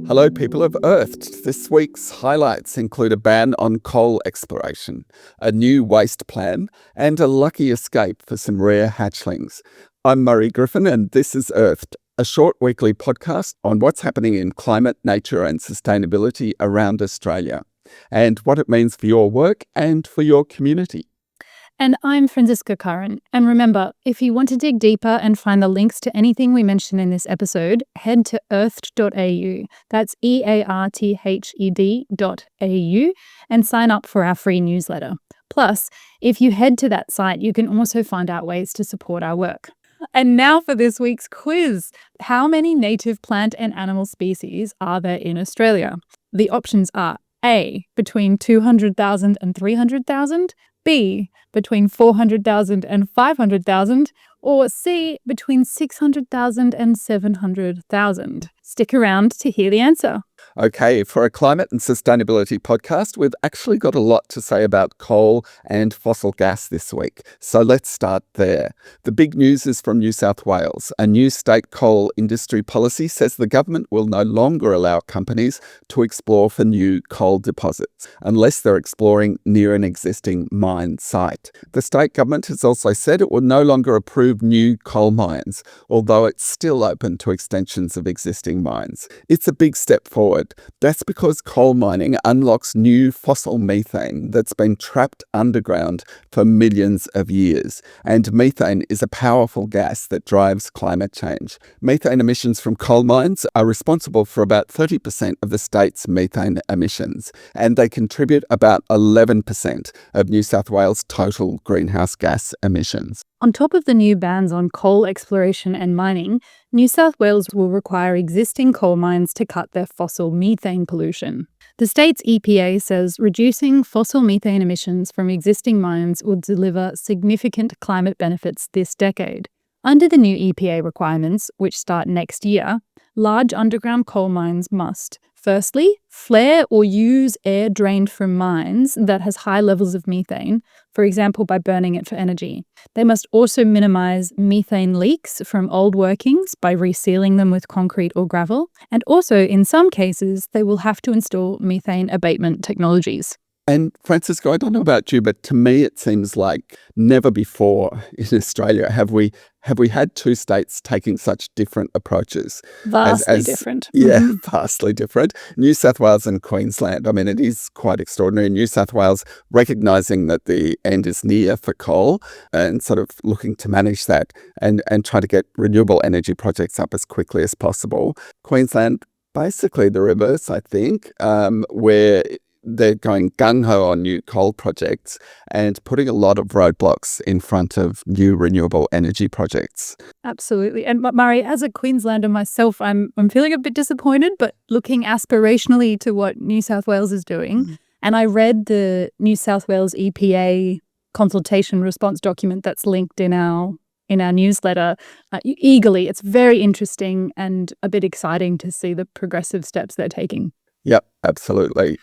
Hello, people of Earth. This week's highlights include a ban on coal exploration, a new waste plan, and a lucky escape for some rare hatchlings. I'm Murray Griffin, and this is Earthed, a short weekly podcast on what's happening in climate, nature, and sustainability around Australia, and what it means for your work and for your community. And I'm Franziska Curran. And remember, if you want to dig deeper and find the links to anything we mention in this episode, head to earthed.au. That's earthed.au and sign up for our free newsletter. Plus, if you head to that site, you can also find out ways to support our work. And now for this week's quiz. How many native plant and animal species are there in Australia? The options are A, between 200,000 and 300,000, B, between 400,000 and 500,000, or C, between 600,000 and 700,000. Stick around to hear the answer. Okay, for a climate and sustainability podcast, we've actually got a lot to say about coal and fossil gas this week. So let's start there. The big news is from New South Wales. A new state coal industry policy says the government will no longer allow companies to explore for new coal deposits unless they're exploring near an existing mine site. The state government has also said it will no longer approve new coal mines, although it's still open to extensions of existing mines. It's a big step forward. That's because coal mining unlocks new fossil methane that's been trapped underground for millions of years. And methane is a powerful gas that drives climate change. Methane emissions from coal mines are responsible for about 30% of the state's methane emissions, and they contribute about 11% of New South Wales' total greenhouse gas emissions. On top of the new bans on coal exploration and mining, New South Wales will require existing coal mines to cut their fossil methane pollution. The state's EPA says reducing fossil methane emissions from existing mines will deliver significant climate benefits this decade. Under the new EPA requirements, which start next year, large underground coal mines must, firstly, flare or use air drained from mines that has high levels of methane, for example by burning it for energy. They must also minimise methane leaks from old workings by resealing them with concrete or gravel, and also, in some cases, they will have to install methane abatement technologies. And Franziska, I don't know about you, but to me it seems like never before in Australia have we had two states taking such different approaches. Vastly different. Yeah, vastly different. New South Wales and Queensland. I mean, it is quite extraordinary. New South Wales recognising that the end is near for coal and sort of looking to manage that and try to get renewable energy projects up as quickly as possible. Queensland, basically the reverse, I think, where they're going gung-ho on new coal projects and putting a lot of roadblocks in front of new renewable energy projects. Absolutely. And Murray, as a Queenslander myself, I'm feeling a bit disappointed, but looking aspirationally to what New South Wales is doing. And I read the New South Wales EPA consultation response document that's linked in our newsletter eagerly. It's very interesting and a bit exciting to see the progressive steps they're taking. Yep, absolutely.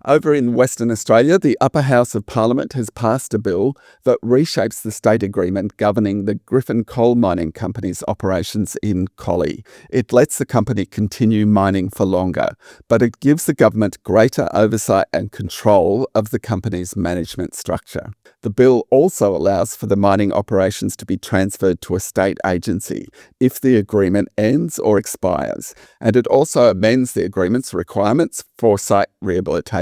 Over in Western Australia, the Upper House of Parliament has passed a bill that reshapes the state agreement governing the Griffin coal mining company's operations in Collie. It lets the company continue mining for longer, but it gives the government greater oversight and control of the company's management structure. The bill also allows for the mining operations to be transferred to a state agency if the agreement ends or expires, and it also amends the agreement's requirements for site rehabilitation.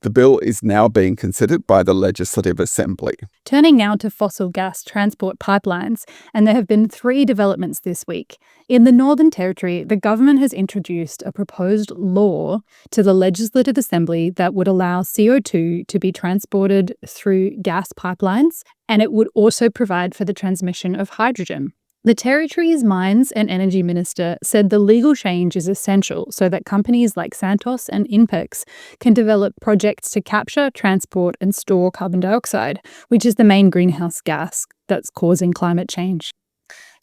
The bill is now being considered by the Legislative Assembly. Turning now to fossil gas transport pipelines, and there have been 3 developments this week. In the Northern Territory, the government has introduced a proposed law to the Legislative Assembly that would allow CO2 to be transported through gas pipelines, and it would also provide for the transmission of hydrogen. The Territory's Mines and Energy Minister said the legal change is essential so that companies like Santos and Inpex can develop projects to capture, transport and store carbon dioxide, which is the main greenhouse gas that's causing climate change.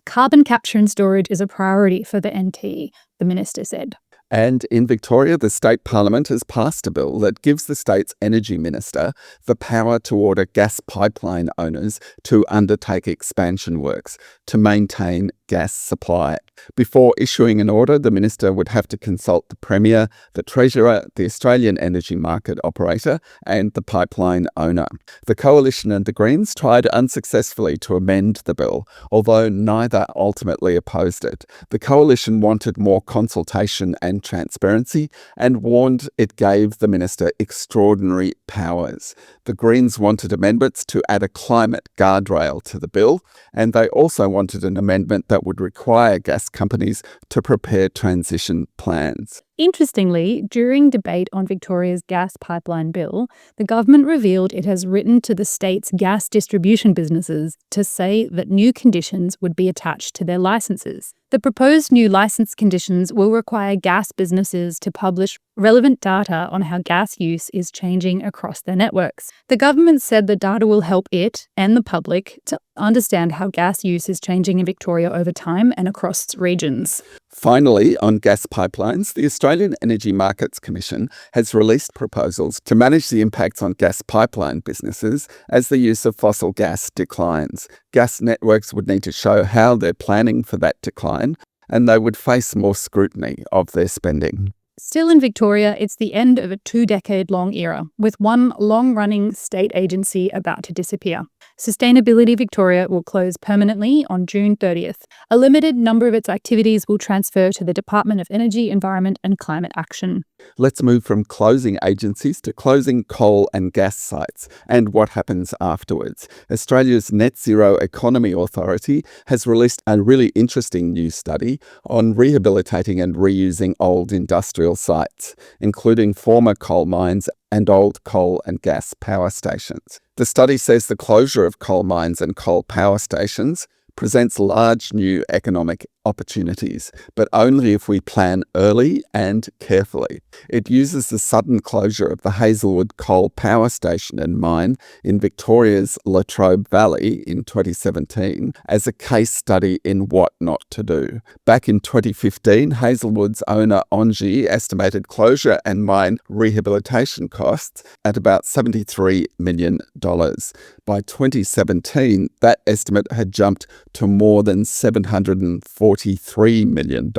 Carbon capture and storage is a priority for the NT, the minister said. And in Victoria, the state parliament has passed a bill that gives the state's energy minister the power to order gas pipeline owners to undertake expansion works to maintain gas supply Before issuing an order, the minister would have to consult the Premier, the Treasurer, the Australian energy market operator, and the pipeline owner. The Coalition and the Greens tried unsuccessfully to amend the bill, although neither ultimately opposed it. The Coalition wanted more consultation and transparency and warned it gave the minister extraordinary powers. The Greens wanted amendments to add a climate guardrail to the bill, and they also wanted an amendment that would require gas companies to prepare transition plans. Interestingly, during debate on Victoria's gas pipeline bill, the government revealed it has written to the state's gas distribution businesses to say that new conditions would be attached to their licenses. The proposed new license conditions will require gas businesses to publish relevant data on how gas use is changing across their networks. The government said the data will help it and the public to understand how gas use is changing in Victoria over time and across regions. Finally, on gas pipelines, the Australian Energy Markets Commission has released proposals to manage the impacts on gas pipeline businesses as the use of fossil gas declines. Gas networks would need to show how they're planning for that decline, and they would face more scrutiny of their spending. Still in Victoria, it's the end of a 2-decade-long era, with one long-running state agency about to disappear. Sustainability Victoria will close permanently on June 30th. A limited number of its activities will transfer to the Department of Energy, Environment and Climate Action. Let's move from closing agencies to closing coal and gas sites and what happens afterwards. Australia's Net Zero Economy Authority has released a really interesting new study on rehabilitating and reusing old industrial sites, including former coal mines and old coal and gas power stations. The study says the closure of coal mines and coal power stations presents large new economic opportunities, but only if we plan early and carefully. It uses the sudden closure of the Hazelwood coal power station and mine in Victoria's Latrobe Valley in 2017 as a case study in what not to do. Back in 2015, Hazelwood's owner Ongi estimated closure and mine rehabilitation costs at about $73 million. By 2017, that estimate had jumped to more than $743 million,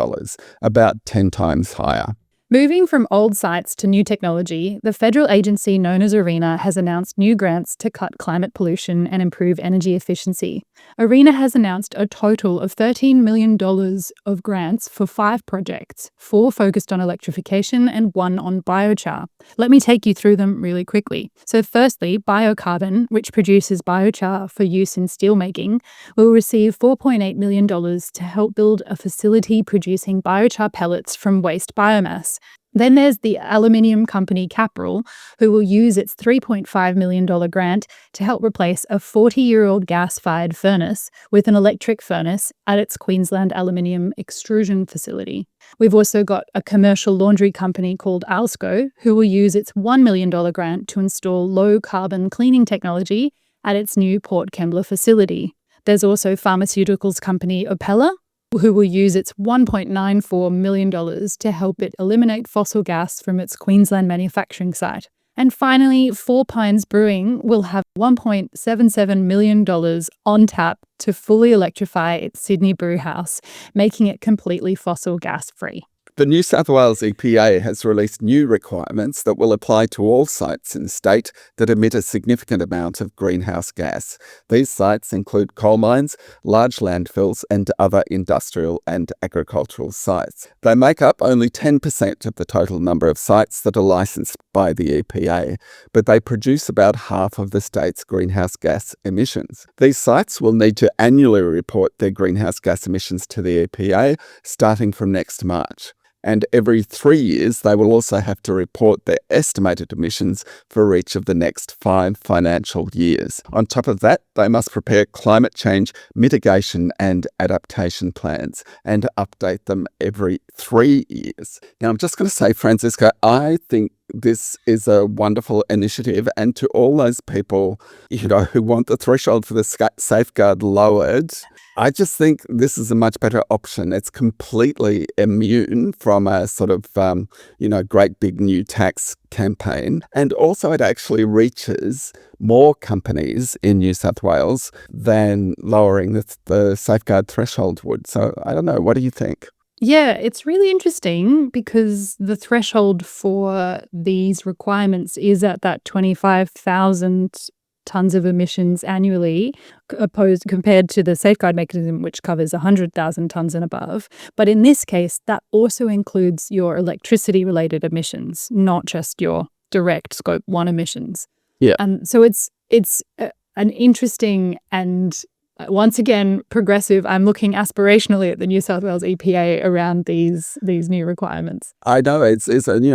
about 10 times higher. Moving from old sites to new technology, the federal agency known as ARENA has announced new grants to cut climate pollution and improve energy efficiency. ARENA has announced a total of $13 million of grants for 5 projects, 4 focused on electrification and 1 on biochar. Let me take you through them really quickly. So firstly, Biocarbon, which produces biochar for use in steelmaking, will receive $4.8 million to help build a facility producing biochar pellets from waste biomass. Then there's the aluminium company Capral, who will use its $3.5 million grant to help replace a 40-year-old gas-fired furnace with an electric furnace at its Queensland aluminium extrusion facility. We've also got a commercial laundry company called Alsco, who will use its $1 million grant to install low-carbon cleaning technology at its new Port Kembla facility. There's also pharmaceuticals company Opella, who will use its $1.94 million to help it eliminate fossil gas from its Queensland manufacturing site. And finally, Four Pines Brewing will have $1.77 million on tap to fully electrify its Sydney brewhouse, making it completely fossil gas-free. The New South Wales EPA has released new requirements that will apply to all sites in the state that emit a significant amount of greenhouse gas. These sites include coal mines, large landfills, and other industrial and agricultural sites. They make up only 10% of the total number of sites that are licensed by the EPA, but they produce about half of the state's greenhouse gas emissions. These sites will need to annually report their greenhouse gas emissions to the EPA starting from next March. And every 3 years, they will also have to report their estimated emissions for each of the next 5 financial years. On top of that, they must prepare climate change mitigation and adaptation plans and update them every 3 years. Now, I'm just going to say, Franziska, I think this is a wonderful initiative. And to all those people, who want the threshold for the safeguard lowered, I just think this is a much better option. It's completely immune from a sort of, great big new tax campaign. And also it actually reaches more companies in New South Wales than lowering the safeguard threshold would. So I don't know. What do you think? Yeah, it's really interesting because the threshold for these requirements is at that 25,000 tonnes of emissions annually, compared to the safeguard mechanism, which covers 100,000 tonnes and above. But in this case, that also includes your electricity-related emissions, not just your direct Scope 1 emissions. Yeah. So it's an interesting and once again, progressive. I'm looking aspirationally at the New South Wales EPA around these new requirements. I know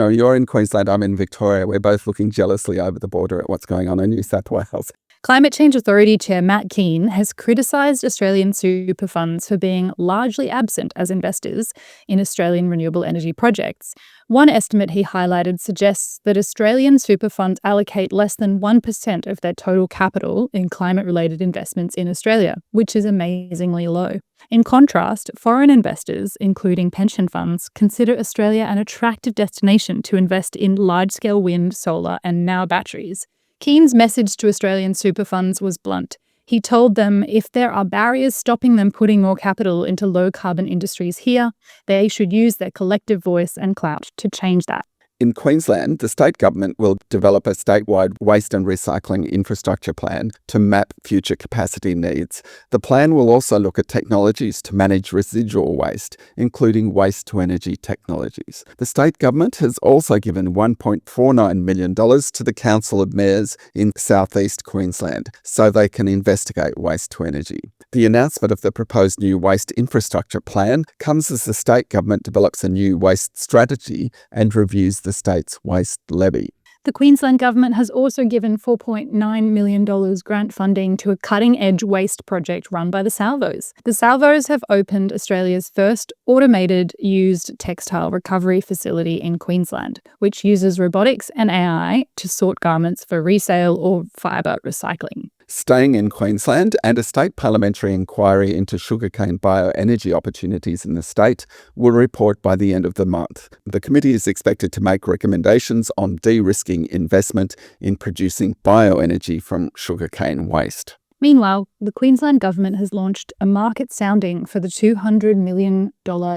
you're in Queensland, I'm in Victoria. We're both looking jealously over the border at what's going on in New South Wales. Climate Change Authority Chair Matt Keane has criticised Australian super funds for being largely absent as investors in Australian renewable energy projects. One estimate he highlighted suggests that Australian super funds allocate less than 1% of their total capital in climate-related investments in Australia, which is amazingly low. In contrast, foreign investors, including pension funds, consider Australia an attractive destination to invest in large-scale wind, solar, and now batteries. Keane's message to Australian super funds was blunt. He told them if there are barriers stopping them putting more capital into low-carbon industries here, they should use their collective voice and clout to change that. In Queensland, the state government will develop a statewide waste and recycling infrastructure plan to map future capacity needs. The plan will also look at technologies to manage residual waste, including waste-to-energy technologies. The state government has also given $1.49 million to the Council of Mayors in southeast Queensland so they can investigate waste-to-energy. The announcement of the proposed new waste infrastructure plan comes as the state government develops a new waste strategy and reviews the state's waste levy. The Queensland government has also given $4.9 million grant funding to a cutting-edge waste project run by the Salvos. The Salvos have opened Australia's first automated used textile recovery facility in Queensland, which uses robotics and AI to sort garments for resale or fibre recycling. Staying in Queensland, and a state parliamentary inquiry into sugarcane bioenergy opportunities in the state will report by the end of the month. The committee is expected to make recommendations on de-risking investment in producing bioenergy from sugarcane waste. Meanwhile, the Queensland government has launched a market sounding for the $200 million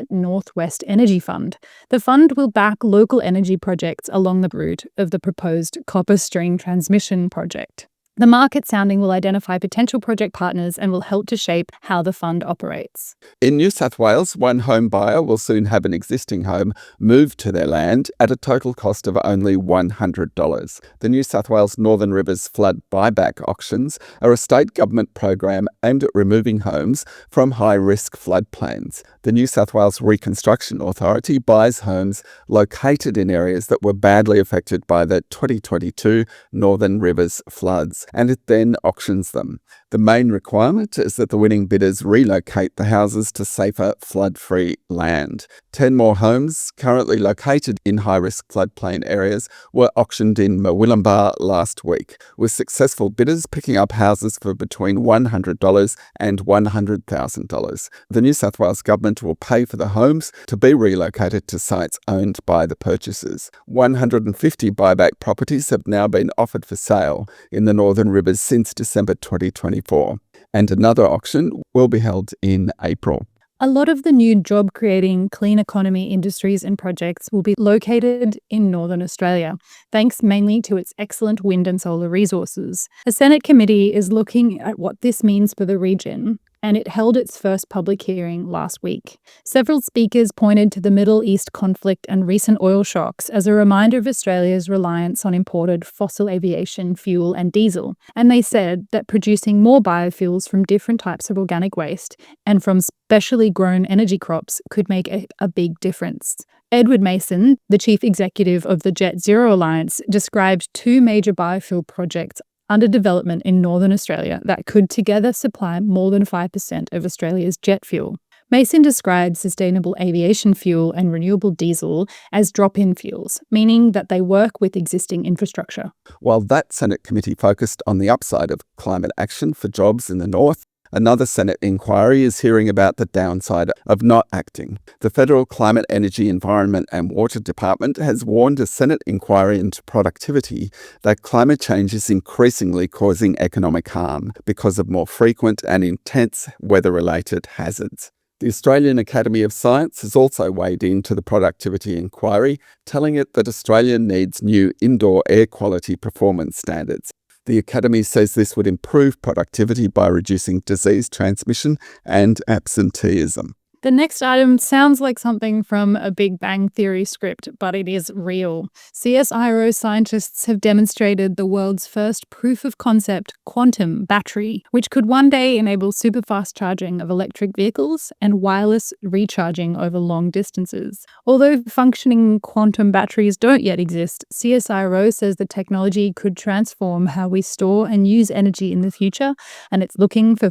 Northwest Energy Fund. The fund will back local energy projects along the route of the proposed copper string transmission project. The market sounding will identify potential project partners and will help to shape how the fund operates. In New South Wales, one home buyer will soon have an existing home moved to their land at a total cost of only $100. The New South Wales Northern Rivers Flood Buyback Auctions are a state government program aimed at removing homes from high-risk floodplains. The New South Wales Reconstruction Authority buys homes located in areas that were badly affected by the 2022 Northern Rivers floods, and it then auctions them. The main requirement is that the winning bidders relocate the houses to safer, flood-free land. 10 more homes currently located in high-risk floodplain areas were auctioned in Murwillumbah last week, with successful bidders picking up houses for between $100 and $100,000. The New South Wales government will pay for the homes to be relocated to sites owned by the purchasers. 150 buyback properties have now been offered for sale in the Northern Rivers since December 2024, and another auction will be held in April. A lot of the new job-creating clean economy industries and projects will be located in Northern Australia, thanks mainly to its excellent wind and solar resources. A Senate committee is looking at what this means for the region, and it held its first public hearing last week. Several speakers pointed to the Middle East conflict and recent oil shocks as a reminder of Australia's reliance on imported fossil aviation fuel and diesel, and they said that producing more biofuels from different types of organic waste and from specially grown energy crops could make a big difference. Edward Mason, the chief executive of the Jet Zero Alliance, described 2 major biofuel projects under development in Northern Australia that could together supply more than 5% of Australia's jet fuel. Mason described sustainable aviation fuel and renewable diesel as drop-in fuels, meaning that they work with existing infrastructure. While that Senate committee focused on the upside of climate action for jobs in the north, another Senate inquiry is hearing about the downside of not acting. The Federal Climate, Energy, Environment and Water Department has warned a Senate inquiry into productivity that climate change is increasingly causing economic harm because of more frequent and intense weather-related hazards. The Australian Academy of Science has also weighed into the productivity inquiry, telling it that Australia needs new indoor air quality performance standards. The Academy says this would improve productivity by reducing disease transmission and absenteeism. The next item sounds like something from a Big Bang Theory script, but it is real. CSIRO scientists have demonstrated the world's first proof-of-concept quantum battery, which could one day enable super-fast charging of electric vehicles and wireless recharging over long distances. Although functioning quantum batteries don't yet exist, CSIRO says the technology could transform how we store and use energy in the future, and it's looking for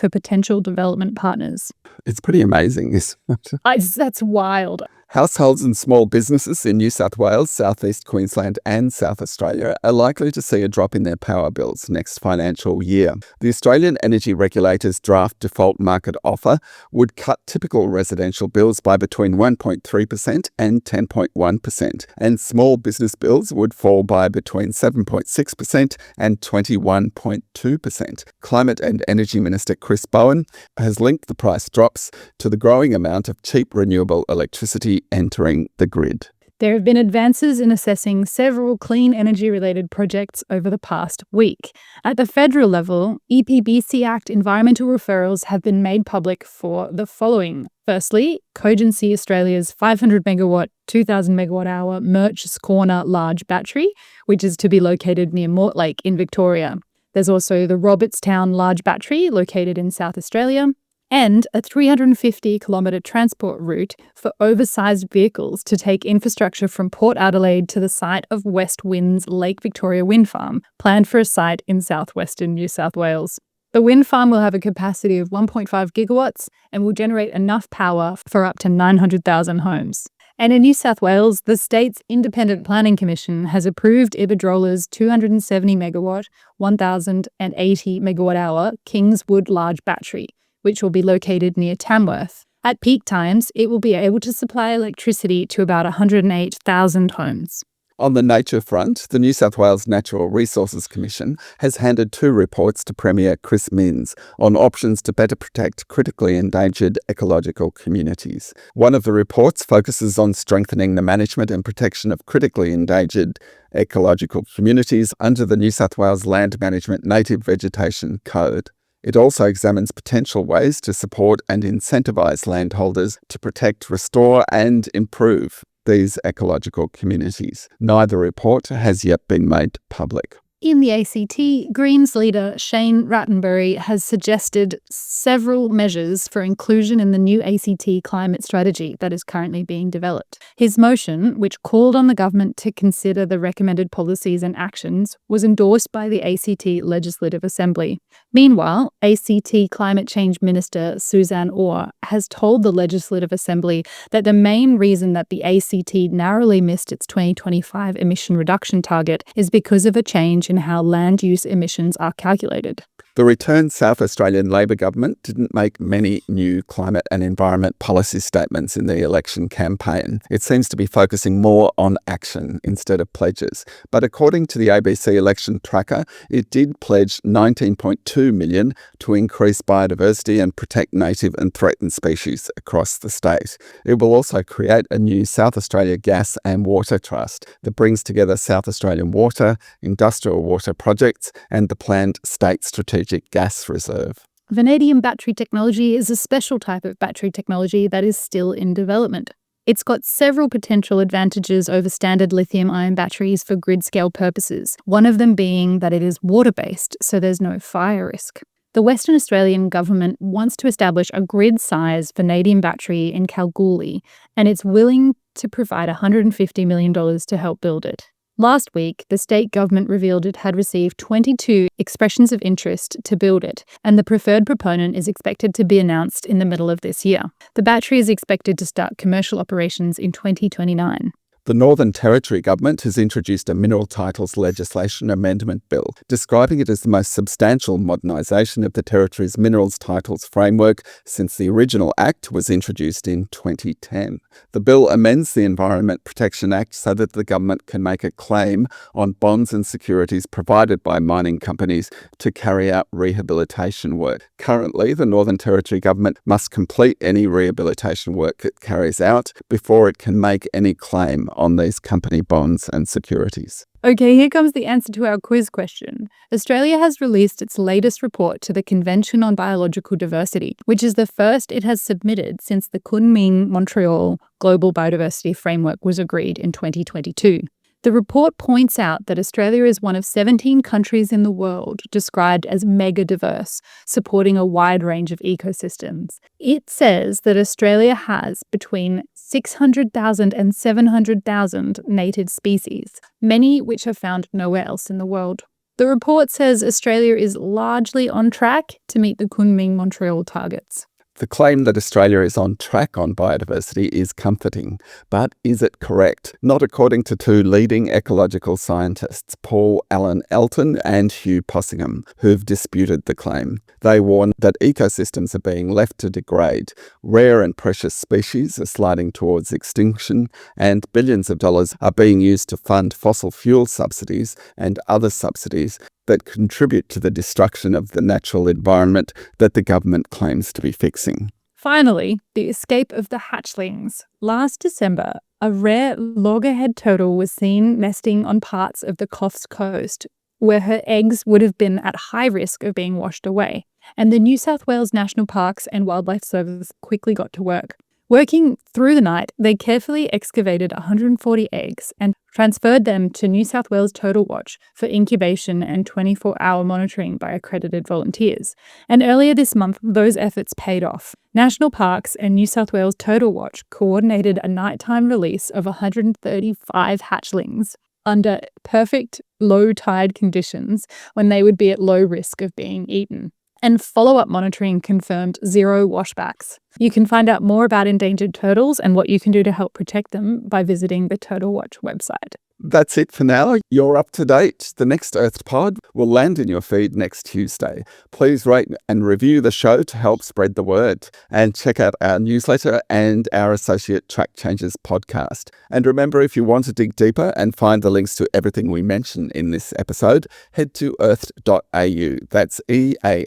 potential development partners. It's pretty amazing, isn't it? That's wild. Households and small businesses in New South Wales, South East Queensland and South Australia are likely to see a drop in their power bills next financial year. The Australian Energy Regulator's draft default market offer would cut typical residential bills by between 1.3% and 10.1%, and small business bills would fall by between 7.6% and 21.2%. Climate and Energy Minister Chris Bowen has linked the price drops to the growing amount of cheap renewable electricity entering the grid. There have been advances in assessing several clean energy-related projects over the past week. At the federal level, EPBC Act environmental referrals have been made public for the following. Firstly, Cogency Australia's 500 megawatt, 2,000 megawatt hour Murch's Corner large battery, which is to be located near Mortlake in Victoria. There's also the Robertstown large battery located in South Australia, and a 350-kilometre transport route for oversized vehicles to take infrastructure from Port Adelaide to the site of West Wind's Lake Victoria wind farm, planned for a site in southwestern New South Wales. The wind farm will have a capacity of 1.5 gigawatts and will generate enough power for up to 900,000 homes. And in New South Wales, the state's Independent Planning Commission has approved Iberdrola's 270 megawatt, 1,080 megawatt hour Kingswood large battery, which will be located near Tamworth. At peak times, it will be able to supply electricity to about 108,000 homes. On the nature front, the New South Wales Natural Resources Commission has handed 2 reports to Premier Chris Minns on options to better protect critically endangered ecological communities. One of the reports focuses on strengthening the management and protection of critically endangered ecological communities under the New South Wales Land Management Native Vegetation Code. It also examines potential ways to support and incentivise landholders to protect, restore and improve these ecological communities. Neither report has yet been made public. In the ACT, Greens leader Shane Rattenbury has suggested several measures for inclusion in the new ACT climate strategy that is currently being developed. His motion, which called on the government to consider the recommended policies and actions, was endorsed by the ACT Legislative Assembly. Meanwhile, ACT Climate Change Minister Suzanne Orr has told the Legislative Assembly that the main reason that the ACT narrowly missed its 2025 emission reduction target is because of a change in how land use emissions are calculated. The returned South Australian Labor government didn't make many new climate and environment policy statements in the election campaign. It seems to be focusing more on action instead of pledges. But according to the ABC election tracker, it did pledge $19.2 million to increase biodiversity and protect native and threatened species across the state. It will also create a new South Australia Gas and Water Trust that brings together South Australian water, industrial water projects, and the planned state strategic gas reserve. Vanadium battery technology is a special type of battery technology that is still in development. It's got several potential advantages over standard lithium-ion batteries for grid-scale purposes, one of them being that it is water-based, so there's no fire risk. The Western Australian government wants to establish a grid-size vanadium battery in Kalgoorlie, and it's willing to provide $150 million to help build it. Last week, the state government revealed it had received 22 expressions of interest to build it, and the preferred proponent is expected to be announced in the middle of this year. The battery is expected to start commercial operations in 2029. The Northern Territory government has introduced a mineral titles legislation amendment bill, describing it as the most substantial modernisation of the Territory's minerals titles framework since the original Act was introduced in 2010. The bill amends the Environment Protection Act so that the government can make a claim on bonds and securities provided by mining companies to carry out rehabilitation work. Currently, the Northern Territory government must complete any rehabilitation work it carries out before it can make any claim on these company bonds and securities. Okay, here comes the answer to our quiz question. Australia has released its latest report to the Convention on Biological Diversity, which is the first it has submitted since the Kunming-Montreal Global Biodiversity Framework was agreed in 2022. The report points out that Australia is one of 17 countries in the world described as mega diverse, supporting a wide range of ecosystems. It says that Australia has between 600,000 and 700,000 native species, many which are found nowhere else in the world. The report says Australia is largely on track to meet the Kunming-Montreal targets. The claim that Australia is on track on biodiversity is comforting, but is it correct? Not according to two leading ecological scientists, Paul Allen Elton and Hugh Possingham, who've disputed the claim. They warn that ecosystems are being left to degrade, rare and precious species are sliding towards extinction, and billions of dollars are being used to fund fossil fuel subsidies and other subsidies that contribute to the destruction of the natural environment that the government claims to be fixing. Finally, the escape of the hatchlings. Last December, a rare loggerhead turtle was seen nesting on parts of the Coffs Coast, where her eggs would have been at high risk of being washed away, and the New South Wales National Parks and Wildlife Service quickly got to work. Working through the night, they carefully excavated 140 eggs and transferred them to New South Wales Turtle Watch for incubation and 24-hour monitoring by accredited volunteers. And earlier this month, those efforts paid off. National Parks and New South Wales Turtle Watch coordinated a nighttime release of 135 hatchlings under perfect low tide conditions when they would be at low risk of being eaten. And follow-up monitoring confirmed 0 washbacks. You can find out more about endangered turtles and what you can do to help protect them by visiting the Turtle Watch website. That's it for now. You're up to date. The next Earth Pod will land in your feed next Tuesday. Please rate and review the show to help spread the word. And check out our newsletter and our associate Track Changes podcast. And remember, if you want to dig deeper and find the links to everything we mention in this episode, head to earth.au. That's earthed.au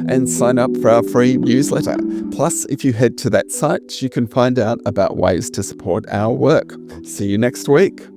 and sign up for our free newsletter. Plus, if you head to that site, you can find out about ways to support our work. See you next week.